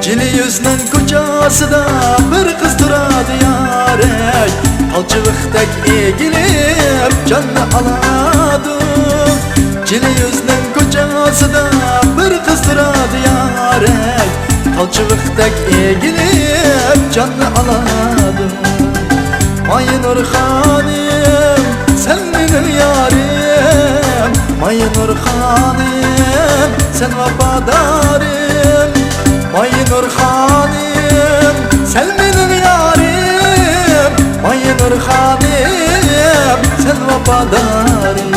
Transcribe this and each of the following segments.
Cili yüzünün koçasida bir kız turadi yarek, Talçıvıqdek egilip canını aladı. Cili yüzünün koçasida bir kız turadi yarek, Talçıvıqdek egilip canını aladı. May Nurxanim sen benim yarim, May Nurxanim sen vafadarim, May Nurxanim sen benim yarim, May Nurxanim sen vafadarim.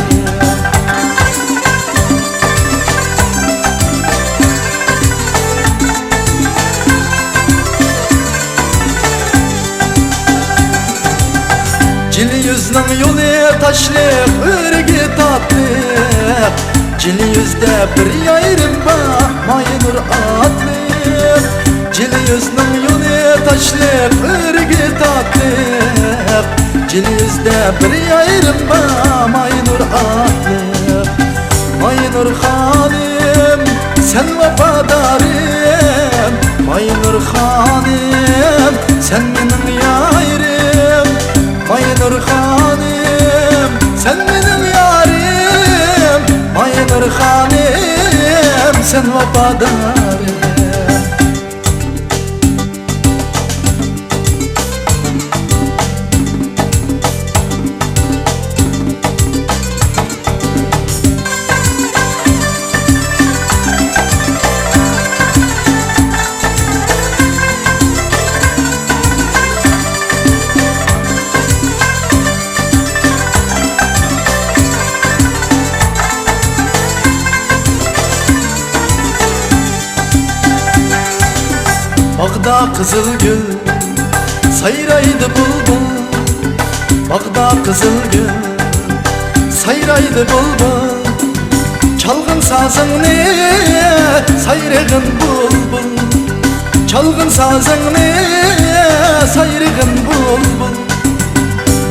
Cili yüzünün yolu taşlık, ürgü tatlık, Cili yüzde bir yayrım var, May Nur atlık. Cili yüzünün yolu taşlık, ürgü tatlık, Cili yüzde bir yayrım var, May Nur atlık. May Nurxanim sen vafadarim, May Nurxanim sen benim yayrım, May Nurxanim sen benim yarim, May Nurxanim sen vafadarim. Bağda kızıl gül sayraydı bulbul, Bağda kızıl gül sayraydı bulbul. Çalgın sazın ne sayrığın bulbul, Çalgın sazın ne sayrığın bulbul.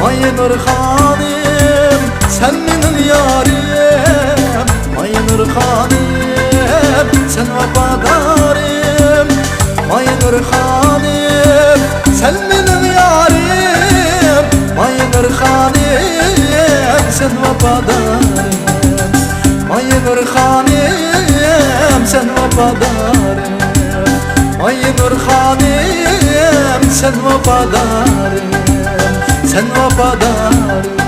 May Nurxanim sen benim yarim, May Nurxanim sen vafadarim, May Nurxanim sen benim yarim, May Nurxanim sen vafadarim, May Nurxanim sen vafadarim, May Nurxanim sen vafadarim, sen vafadarim.